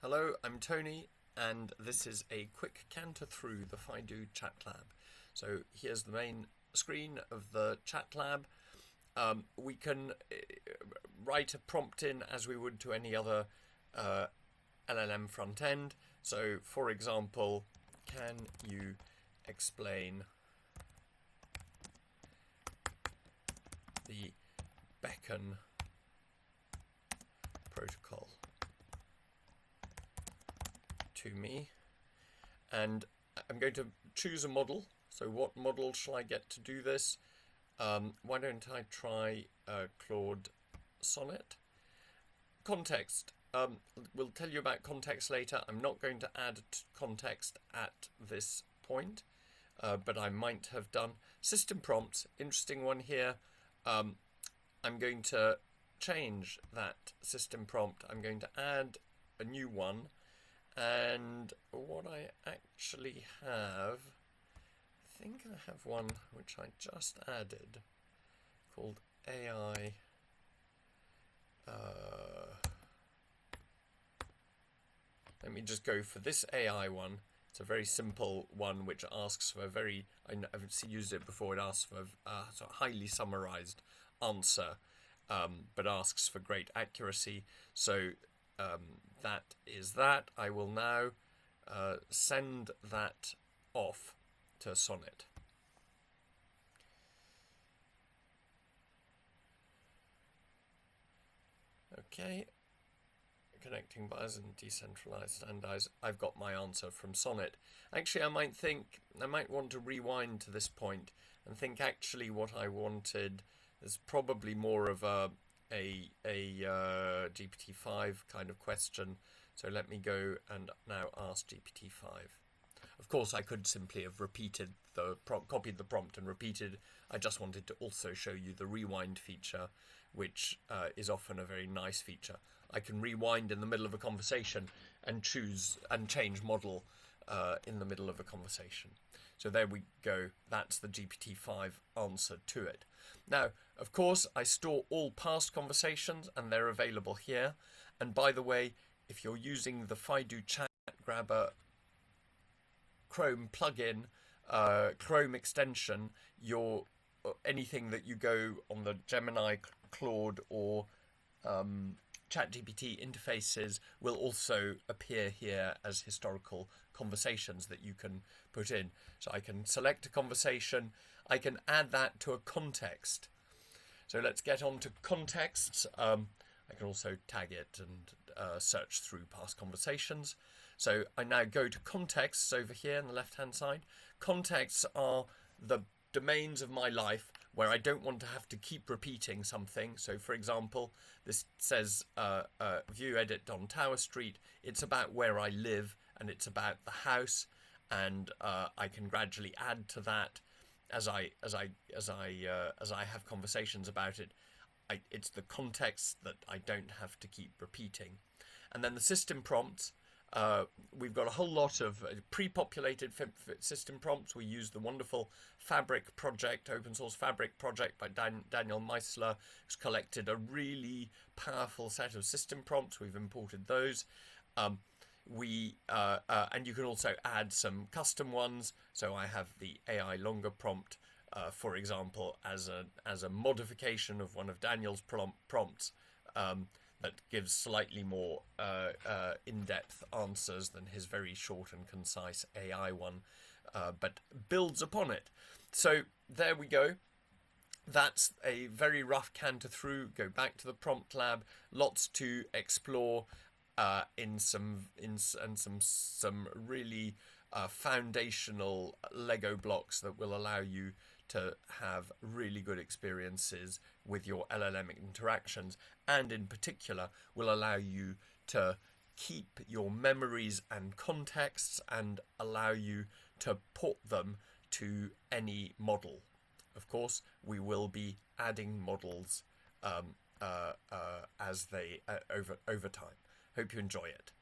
Hello, I'm Tony, and this is a quick canter through the FIDU chat lab. So here's the main screen of the chat lab. We can write a prompt in as we would to any other LLM front end. So, for example, can you explain the beacon protocol to me? And I'm going to choose a model. So what model shall I get to do this? Why don't I try Claude Sonnet? Context. We'll tell you about context later. I'm not going to add context at this point, but I might have done. System prompts, interesting one here. I'm going to change that system prompt. I'm going to add a new one. And what I actually have, I think I have one which I just added called AI. Let me just go for this AI one. It's a very simple one which asks for a very, I've used it before, it asks for a sort of highly summarized answer, but asks for great accuracy. So that is that. I will now send that off to Sonnet. Okay, connecting buyers and decentralized standardized. I've got my answer from Sonnet. Actually, I might want to rewind to this point and think actually what I wanted is probably more of a GPT-5 kind of question. So let me go and now ask GPT-5. Of course, I could simply have repeated the copied the prompt and repeated. I just wanted to also show you the rewind feature, which is often a very nice feature. I can rewind in the middle of a conversation and choose and change model in the middle of a conversation. So there we go. That's the GPT-5 answer to it. Now, of course, I store all past conversations and they're available here. And by the way, if you're using the FIDU Chat Grabber Chrome plugin, Chrome extension, anything that you go on the Gemini, Claude, or ChatGPT interfaces will also appear here as historical conversations that you can put in. So I can select a conversation, I can add that to a context. So let's get on to contexts. I can also tag it and search through past conversations. So I now go to contexts over here on the left-hand side. Contexts are the domains of my life where I don't want to have to keep repeating something. So for example, this says view edit on Tower Street. It's about where I live and it's about the house, and I can gradually add to that as I have conversations about it. It's the context that I don't have to keep repeating. And then the system prompts. We've got a whole lot of pre-populated system prompts. We use the wonderful Fabric project, open source Fabric project by Daniel Meisler, who's collected a really powerful set of system prompts. We've imported those. And you can also add some custom ones. So I have the AI longer prompt, for example, as a modification of one of Daniel's prompts. That gives slightly more in-depth answers than his very short and concise AI one, but builds upon it. So there we go. That's a very rough canter through. Go back to the prompt lab. Lots to explore in some really foundational Lego blocks that will allow you to have really good experiences with your LLM interactions, and in particular will allow you to keep your memories and contexts and allow you to port them to any model. Of course, we will be adding models as they over time. Hope you enjoy it.